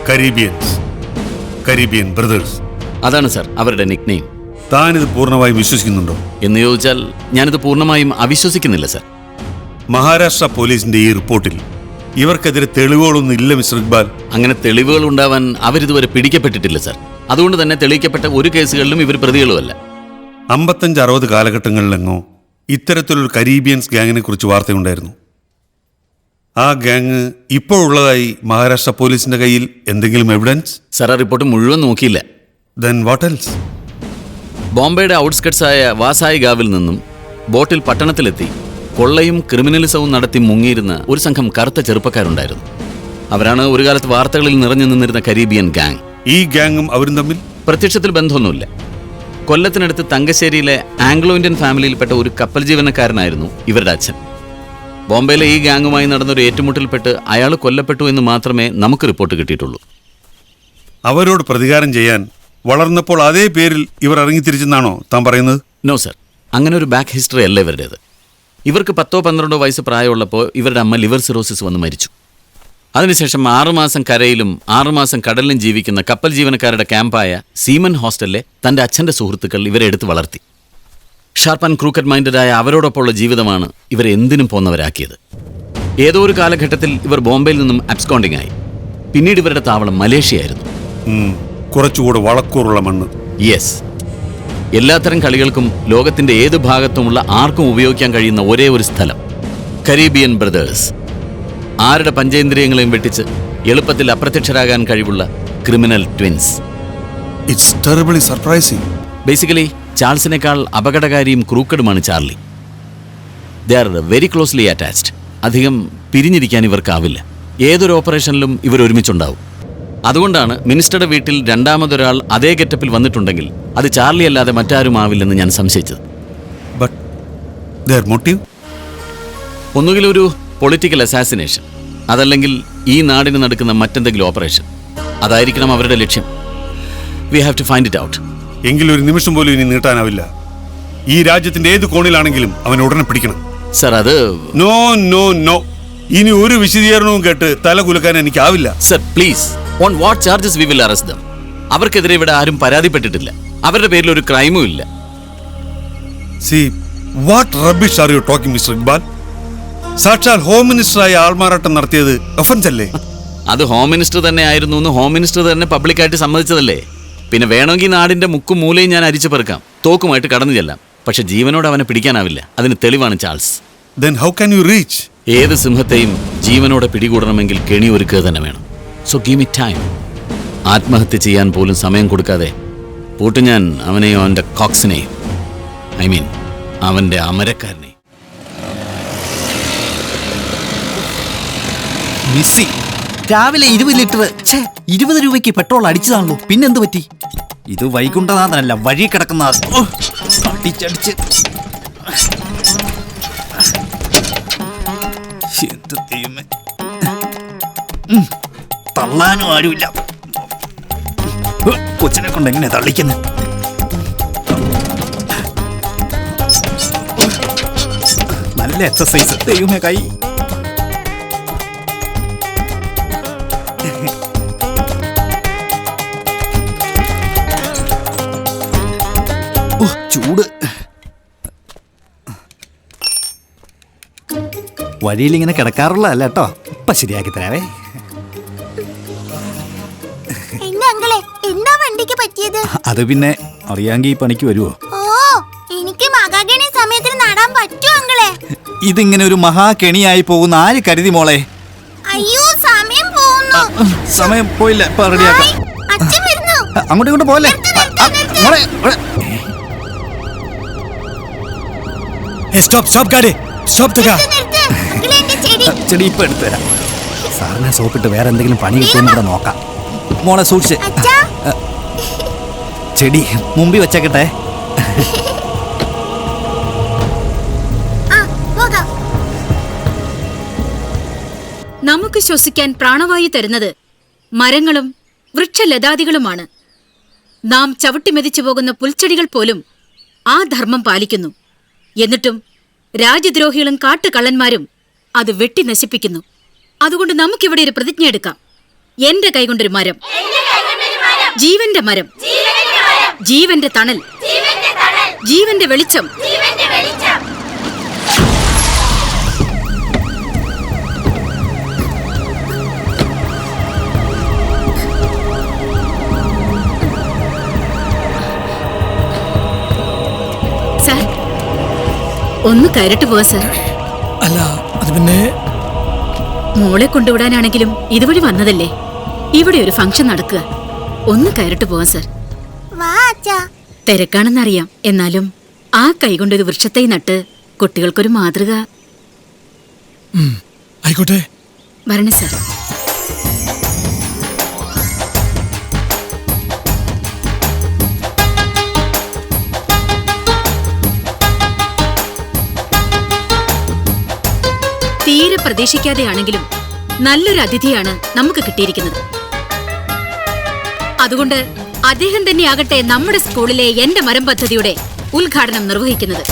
Caribbean brothers. അതാണ് sir അവരുടെ nickname. താനിത് പൂർണ്ണമായും വിശ്വസിക്കുന്നുണ്ടോ? എന്ന് ചോദിച്ചാൽ ഞാനിത് പൂർണ്ണമായും അവിശ്വസിക്കുന്നില്ല സർ. മഹാരാഷ്ട്ര പോലീസിന്റെ ഈ റിപ്പോർട്ടിൽ ഇവർക്കെതിരെ തെളിവുകളൊന്നും ഇല്ല മിസ്റ്റർ ഇക്ബാൽ. അങ്ങനെ തെളിവുകൾ ഉണ്ടാവാൻ അവരിതുവരെ പിടിക്കപ്പെട്ടിട്ടില്ല സർ. അതുകൊണ്ട് തന്നെ തെളിയിക്കപ്പെട്ട ഒരു കേസുകളിലും ഇവർ പ്രതികളുമല്ല. 55-60 കാലഘട്ടങ്ങളിലെങ്ങോ ഇത്തരത്തിലൊരു കരീബിയൻസ് ഗാങ്ങിനെ കുറിച്ച് വാർത്തയുണ്ടായിരുന്നു. ആ ഗാങ് ഇപ്പോഴുള്ളതായി മഹാരാഷ്ട്ര പോലീസിന്റെ കയ്യിൽ എന്തെങ്കിലും എവിഡൻസ്? സർ, ആ റിപ്പോർട്ട് മുഴുവൻ നോക്കിയില്ല. Then what else? ബോംബെയുടെ ഔട്ട്സ്കട്ട്സായ വാസായി ഗാവിൽ നിന്നും ബോട്ടിൽ പട്ടണത്തിലെത്തി കൊള്ളയും ക്രിമിനലിസവും നടത്തി മുങ്ങിയിരുന്ന ഒരു സംഘം കറുത്ത ചെറുപ്പക്കാരുണ്ടായിരുന്നു. അവരാണ് ഒരു കാലത്ത് വാർത്തകളിൽ നിറഞ്ഞു നിന്നിരുന്ന കരീബിയൻ ഗാങ്. ഈ ഗാങ്ങും അവരും തമ്മിൽ പ്രത്യക്ഷത്തിൽ ബന്ധമൊന്നുമില്ല. കൊല്ലത്തിനടുത്ത് തങ്കശ്ശേരിയിലെ ആംഗ്ലോ ഇന്ത്യൻ ഫാമിലിയിൽപ്പെട്ട ഒരു കപ്പൽ ജീവനക്കാരനായിരുന്നു ഇവരുടെ അച്ഛൻ. ബോംബെയിലെ ഈ ഗാങ്ങുമായി നടന്നൊരു ഏറ്റുമുട്ടൽപ്പെട്ട് അയാൾ കൊല്ലപ്പെട്ടു എന്ന് മാത്രമേ നമുക്ക് റിപ്പോർട്ട് കിട്ടിയിട്ടുള്ളൂ. അവരോട് പ്രതികാരം ചെയ്യാൻ വളർന്നപ്പോൾ അതേ പേരിൽ ഇവർ ഇറങ്ങിത്തിരിച്ചെന്നാണോ താൻ പറയുന്നത്? നോ സർ, അങ്ങനെ ഒരു ബാക്ക് ഹിസ്റ്ററി അല്ല ഇവരുടേത്. ഇവർക്ക് 10-12 വയസ്സ് പ്രായമുള്ളപ്പോൾ ഇവരുടെ അമ്മ ലിവർ സിറോസിസ് വന്ന് മരിച്ചു. അതിനുശേഷം 6 മാസം കരയിലും 6 മാസം കടലിലും ജീവിക്കുന്ന കപ്പൽ ജീവനക്കാരുടെ ക്യാമ്പായ സീമൻ ഹോസ്റ്റലിലെ തൻ്റെ അച്ഛൻ്റെ സുഹൃത്തുക്കൾ ഇവരെ എടുത്ത് വളർത്തി. ഷാർപ്പ് ആൻഡ് ക്രൂക്കറ്റ് മൈൻഡഡായ അവരോടൊപ്പമുള്ള ജീവിതമാണ് ഇവരെ എന്തിനും പോന്നവരാക്കിയത്. ഏതോ ഒരു കാലഘട്ടത്തിൽ ഇവർ ബോംബെയിൽ നിന്നും അബ്സ്കോണ്ടിങ് ആയി. പിന്നീട് ഇവരുടെ താവളം മലേഷ്യയായിരുന്നു. കുറച്ചുകൂടെ വളക്കൂറുള്ള മണ്ണ്. യെസ്, എല്ലാത്തരം കളികൾക്കും ലോകത്തിന്റെ ഏത് ഭാഗത്തുമുള്ള ആർക്കും ഉപയോഗിക്കാൻ കഴിയുന്ന ഒരേ ഒരു സ്ഥലം കരീബിയൻ ബ്രദേഴ്സ്. ആരുടെ പഞ്ചേന്ദ്രിയങ്ങളെയും വെട്ടിച്ച് എളുപ്പത്തിൽ അപ്രത്യക്ഷരാകാൻ കഴിവുള്ള criminal twins. It's terribly surprising. Basically ചാൾസിനേക്കാൾ അപകടകാരിയും ക്രൂക്കഡുമാണ് Charlie. They are very closely attached. അധികം പിരിഞ്ഞിരിക്കാൻ ഇവർക്കാവില്ല. ഏതൊരു ഓപ്പറേഷനിലും ഇവർ ഒരുമിച്ചുണ്ടാവും. അതുകൊണ്ടാണ് മിനിസ്റ്ററുടെ വീട്ടിൽ രണ്ടാമതൊരാൾ അതേ ഗെറ്റപ്പിൽ വന്നിട്ടുണ്ടെങ്കിൽ അത് ചാർലി അല്ലാതെ മറ്റാരും ആവില്ലെന്ന് ഞാൻ സംശയിച്ചത്. But their motive? ഒന്നുകിൽ ഒരു പൊളിറ്റിക്കൽ അസാസിനേഷൻ, അതല്ലെങ്കിൽ ഈ നാടിന് നടക്കുന്ന മറ്റെന്തെങ്കിലും ഓപ്പറേഷൻ. അതായിരിക്കണം അവരുടെ ലക്ഷ്യം. We have to find it out. എങ്കിലും ഒരു നിമിഷം പോലും ഇനി നീട്ടാനാവില്ല. ഈ രാജ്യത്തിന്റെ ഏത് കോണിലാണെങ്കിലും അവനെ ഉടനെ പിടിക്കണം. സർ, അത് നോ നോ നോ, ഇനി ഒരു വിശദീകരണവും കേട്ട് തല കുലുക്കാൻ എനിക്കാവില്ല. Sir please, on what charges we will arrest them? അവർക്കെതിരെ ഇവിടെ ആരും പരാതിപ്പെട്ടിട്ടില്ല. അവരുടെ പേരിൽ ഒരു ക്രൈമും ഇല്ല. See, what rubbish are you talking, Mr. Iqbal? സാക്ഷാൽ ഹോം മിനിസ്റ്ററായ ആൾമാറാട്ടം നടത്തിയത് ഒഫൻസ് അല്ലേ? അത് ഹോം മിനിസ്റ്റർ തന്നെ ആയിരുന്നു എന്ന് ഹോം മിനിസ്റ്റർ തന്നെ പബ്ലിക്കായിട്ട് സമ്മതിച്ചതല്ലേ? പിന്നെ വേണമെങ്കിൽ നാടിന്റെ മുക്കും മൂലയും ഞാൻ അരിച്ചു പെറുക്കാം, തോക്കുമായിട്ട് കടന്നു ചെല്ലാം. പക്ഷെ ജീവനോട് അവനെ പിടിക്കാനാവില്ല. അതിന് തെളിവാണ് Charles. Then how can you reach? ഏത് സിംഹത്തെയും ജീവനോടെ പിടികൂടണമെങ്കിൽ കെണി ഒരുക്കുക തന്നെ വേണം. So give me time. ആത്മഹത്യ ചെയ്യാൻ പോലും സമയം കൊടുക്കാതെ പൂട്ട് ഞാൻ അവനെയോ അവൻ്റെ കോക്സിനെയും, ഐ മീൻ അവൻ്റെ അമരക്കാരനെ. മിസ്സി രാവിലെ 20 ലിറ്റർ 20 രൂപയ്ക്ക് പെട്രോൾ അടിച്ചതാണല്ലോ. പിന്നെന്ത് പറ്റി? ഇത് വൈകുണ്ഠനാഥനല്ല, വഴി കിടക്കുന്ന അടിച്ചടിച്ച് തള്ളാനും ആരുമില്ല. കൊച്ചിനെ കൊണ്ട് എങ്ങനെ തള്ളിക്കുന്നത്? നല്ല എക്സസൈസ്. ദൈവമേ, കൈ ചൂട്. വഴിയിൽ ഇങ്ങനെ കിടക്കാറുള്ളതല്ല കേട്ടോ. ഇപ്പൊ ശരിയാക്കി തരാവേ. അത് പിന്നെ അറിയാമെങ്കിൽ ഈ പണിക്ക് വരുവോ? ഇതിങ്ങനെ ഒരു മഹാകെണിയായി പോകുന്ന ആര് കരുതി മോളെ? സമയം പോയില്ല, ഇപ്പൊ റെഡിയാക്കാം. അങ്ങോട്ടും ഇങ്ങോട്ട് പോലെ ചെടി ഇപ്പൊ എടുത്തു തരാം. സാറിനെ സോപ്പിട്ട് വേറെ എന്തെങ്കിലും പണി കിട്ടുമെന്ന് കൂടെ നോക്കാം. മോളെ സൂക്ഷിച്ച്. ചെടി മുമ്പിൽ വെച്ചേക്കട്ടെ. നമുക്ക് ശ്വസിക്കാൻ പ്രാണവായു തരുന്നത് മരങ്ങളും വൃക്ഷലതാദികളുമാണ്. നാം ചവിട്ടിമെതിച്ചു പോകുന്ന പുൽച്ചെടികൾ പോലും ആ ധർമ്മം പാലിക്കുന്നു. എന്നിട്ടും രാജ്യദ്രോഹികളും കാട്ടുകള്ളന്മാരും അത് വെട്ടി നശിപ്പിക്കുന്നു. അതുകൊണ്ട് നമുക്കിവിടെ ഒരു പ്രതിജ്ഞ എടുക്കാം. എന്റെ കൈകൊണ്ടൊരു മരം, ജീവന്റെ മരം, ജീവന്റെ തണൽ, ജീവന്റെ വെളിച്ചം. സാർ, ഒന്ന് കയറിട്ട് പോവാ സാർ. അല്ല അത് പിന്നെ മോളെ കൊണ്ടുവിടാനാണെങ്കിലും ഇതുവഴി വന്നതല്ലേ. ഇവിടെ ഒരു ഫംഗ്ഷൻ നടക്കുക. ഒന്ന് കയറിട്ട് പോവാം സാർ. തിരക്കാണെന്നറിയാം, എന്നാലും ആ കൈകൊണ്ടൊരു വൃക്ഷത്തെ നട്ട് കുട്ടികൾക്കൊരു മാതൃക. ആയിക്കോട്ടെ. വരണേ സാർ. തീരെ പ്രതീക്ഷിക്കാതെയാണെങ്കിലും നല്ലൊരു അതിഥിയാണ് നമുക്ക് കിട്ടിയിരിക്കുന്നത്. അതുകൊണ്ട് അദ്ദേഹം തന്നെയാകട്ടെ നമ്മുടെ സ്കൂളിലെ എന്റെ മരം പദ്ധതിയുടെ ഉദ്ഘാടനം നിർവഹിക്കുന്നത്.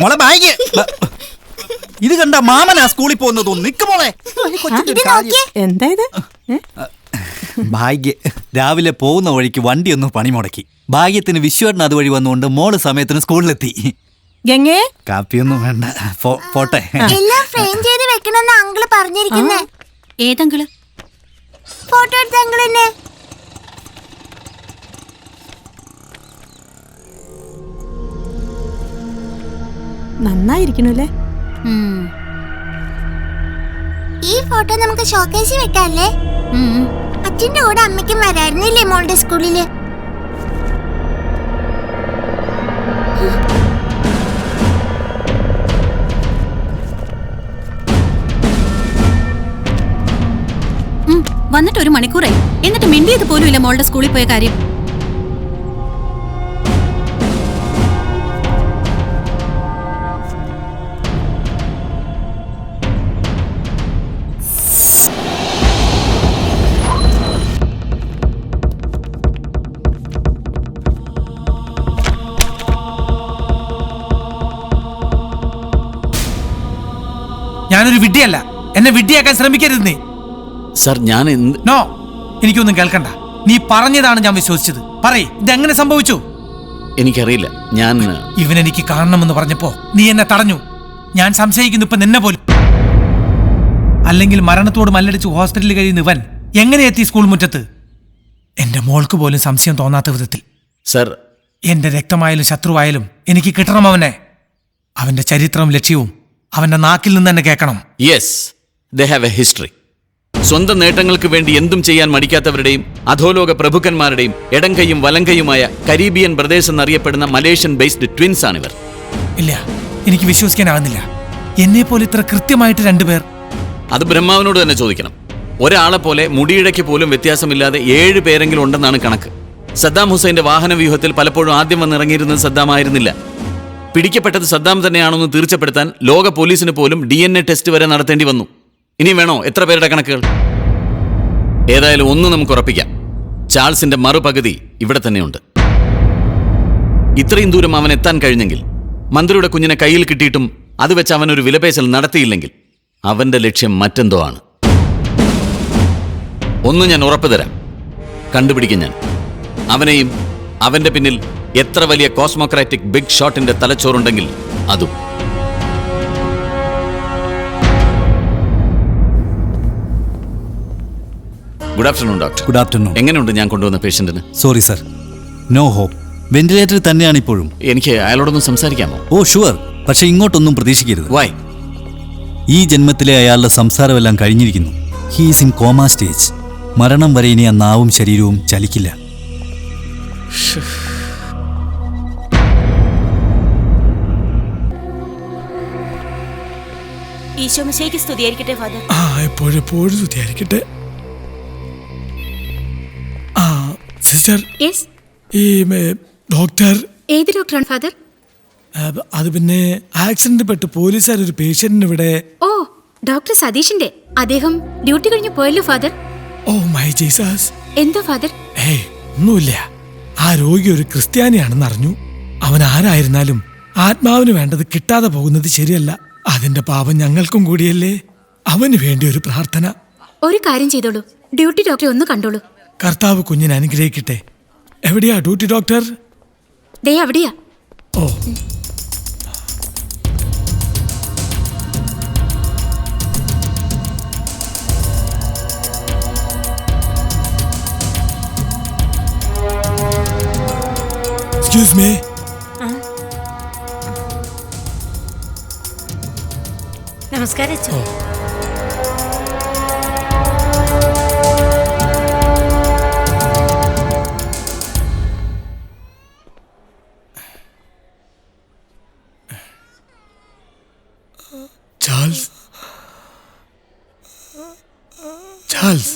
മോളെ ബാഗ് ഇത് കണ്ട മാമനാ സ്കൂളിൽ പോകുന്നത്. നിക്ക് മോളെ. എന്താ ഇത്? ഭാഗ്യ രാവിലെ പോകുന്ന വഴിക്ക് വണ്ടി ഒന്ന് പണി മുടക്കി. ഭാഗ്യത്തിന് വിശ്വേട്ടൻ അതുവഴി വന്നുകൊണ്ട് മോള് സമയത്തിന് സ്കൂളിലെത്തി. ഗംഗേ, കാപ്പിയൊന്നും വേണ്ട, പോട്ടെ. എല്ലാം ഫ്രെയിം ചെയ്ത് വെക്കണമെന്ന് അങ്കിള് പറഞ്ഞിരിക്കുന്നേ. ഏതങ്കിള്? ഫോട്ടോ എടുത്ത അങ്കിൾ തന്നെ. നന്നായിരിക്കണല്ലേ? ഈ ഫോട്ടോ നമുക്ക് ഷോക്കേസിൽ വെക്കാല്ലേ? അച്ഛന്റെ കൂടെ അമ്മയ്ക്കും വരായിരുന്നില്ലേ മോളുടെ സ്കൂളില്? വന്നിട്ട് ഒരു മണിക്കൂറായി, എന്നിട്ട് മിണ്ടിയത് പോലും ഇല്ല മോളുടെ സ്കൂളിൽ പോയ കാര്യം. ഞാനൊരു വിഡ്ഢിയല്ല. എന്നെ വിഡ്ഢിയാക്കാൻ ശ്രമിക്കരുത് നീ. സർ, ഞാൻ നോ, എനിക്കൊന്നും കേൾക്കണ്ട. നീ പറഞ്ഞതാണ് ഞാൻ വിശ്വസിച്ചത്. പറയ്, ഇതെങ്ങനെ സംഭവിച്ചു? എനിക്കറിയില്ല. ഞാൻ ഇവനെനിക്ക് കാണണമെന്ന് പറഞ്ഞപ്പോ നീ എന്നെ തടഞ്ഞു. ഞാൻ സംശയിക്കുന്നു ഇപ്പൊ നിന്നെ പോലും. അല്ലെങ്കിൽ മരണത്തോട് മല്ലടിച്ച് ഹോസ്പിറ്റലിൽ കഴിയുന്ന ഇവൻ എങ്ങനെ എത്തി സ്കൂൾ മുറ്റത്ത്? എന്റെ മോൾക്ക് പോലും സംശയം തോന്നാത്ത വിധത്തിൽ. സർ, എന്റെ രക്തമായാലും ശത്രുവായാലും എനിക്ക് കിട്ടണം അവനെ. അവന്റെ ചരിത്രവും ലക്ഷ്യവും അവന്റെ നാക്കിൽ നിന്ന് തന്നെ കേൾക്കണം. Yes, they have A history. സ്വന്തം നേട്ടങ്ങൾക്ക് വേണ്ടി എന്തും ചെയ്യാൻ മടിക്കാത്തവരുടെയും അധോലോക പ്രഭുക്കന്മാരുടെയും ഇടംകൈയും വലംകൈയുമായ കരീബിയൻ ബ്രദേഴ്സ് എന്നറിയപ്പെടുന്ന മലേഷ്യൻ ബേസ്ഡ് ട്വിൻസ് ആണിവർ. ഇല്ല, എനിക്ക് വിശ്വസിക്കാനാകുന്നില്ല. എന്നെ പോലെ ഇത്ര കൃത്യമായിട്ട് രണ്ടുപേർ. അത് ബ്രഹ്മാവിനോട് തന്നെ ചോദിക്കണം. ഒരാളെ പോലെ മുടിയിഴയ്ക്ക് പോലും വ്യത്യാസമില്ലാതെ 7 പേരെങ്കിലും ഉണ്ടെന്നാണ് കണക്ക്. സദ്ദാം ഹുസൈന്റെ വാഹന വ്യൂഹത്തിൽ പലപ്പോഴും ആദ്യം വന്നിറങ്ങിയിരുന്നത് സദ്ദാം ആയിരുന്നില്ല. പിടിക്കപ്പെട്ടത് സദ്ദാം തന്നെയാണെന്ന് തീർച്ചപ്പെടുത്താൻ ലോക പോലീസിന് പോലും DNA ടെസ്റ്റ് വരെ നടത്തേണ്ടി വന്നു. ഇനി വേണോ എത്ര പേരുടെ കണക്കുകൾ? ഏതായാലും ഒന്ന് നമുക്ക് ഉറപ്പിക്കാം, ചാൾസിന്റെ മറുപകുതി ഇവിടെ തന്നെയുണ്ട്. ഇത്രയും ദൂരം അവൻ എത്താൻ കഴിഞ്ഞെങ്കിൽ, മന്ത്രിയുടെ കുഞ്ഞിനെ കയ്യിൽ കിട്ടിയിട്ടും അത് വെച്ച് അവനൊരു വിലപേശൽ നടത്തിയില്ലെങ്കിൽ, അവന്റെ ലക്ഷ്യം മറ്റെന്തോ ആണ്. ഒന്ന് ഞാൻ ഉറപ്പു തരാം, കണ്ടുപിടിക്കും ഞാൻ അവനെയും. അവന്റെ പിന്നിൽ എത്ര വലിയ കോസ്മോക്രാറ്റിക് ബിഗ് ഷോട്ടിന്റെ തലച്ചോറുണ്ടെങ്കിൽ അതും. Good afternoon doctor. Good afternoon. എങ്ങനെയുണ്ട് ഞാൻ കൊണ്ടുവന്ന പേഷ്യന്റിന്? Sorry sir, no hope. വെന്റിലേറ്ററിൽ തന്നെയാണ് ഇപ്പോഴും. എനിക്ക് അയാളോടൊന്ന് സംസാരിക്കാമോ? ഓ ഷുവർ, പക്ഷെ ഇങ്ങോട്ടൊന്നും പ്രതീക്ഷിക്കരുത്. വൈ? ഈ ജന്മത്തിലെ അയാളുടെ സംസാരമെല്ലാം കഴിഞ്ഞിരിക്കുന്നു. He's in comma stage. മരണം വരെ ഇനി ആ നാവും ശരീരവും ചലിക്കില്ല. ഈശോമിശിഹായ്ക്ക് സ്തുതിയായിരിക്കട്ടെ ഫാദർ. ആ എപ്പോഴെപ്പോഴും സ്തുതിയായിരിക്കട്ടെ. ആ സിസ്റ്റർ, യെസ്, ഈ ഡോക്ടർ ഏത് ഡോക്ടറാണ് ഫാദർ? അത് പിന്നെ ആക്സിഡന്റ് പെട്ട് പോലീസുകാർ ഒരു പേഷ്യന്റിന് ഇവിടെ. ഓ, ഡോക്ടർ സതീഷിന്റെ. അദ്ദേഹം ഡ്യൂട്ടി കഴിഞ്ഞു പോയല്ലോ ഫാദർ. Oh my Jesus. എന്താ ഫാദർ? ഏയ് ഒന്നുമില്ല. ആ രോഗി ഒരു ക്രിസ്ത്യാനിയാണെന്ന് അറിഞ്ഞു. അവൻ ആരായിരുന്നാലും ആത്മാവിന് വേണ്ടത് കിട്ടാതെ പോകുന്നത് ശരിയല്ല. അതിന്റെ പാപം ഞങ്ങൾക്കും കൂടിയല്ലേ. അവന് വേണ്ടി ഒരു പ്രാർത്ഥന. ഒരു കാര്യം ചെയ്തോളൂ, ഡ്യൂട്ടി ഡോക്ടറെ ഒന്ന് കണ്ടോളൂ. കർത്താവ് കുഞ്ഞിനെ അനുഗ്രഹിക്കട്ടെ. എവിടെയാ ഡ്യൂട്ടി ഡോക്ടർ? ദേ അവിടെയാ. Oh excuse me. നമസ്കാരം അച്ഛൻ. Charles, Charles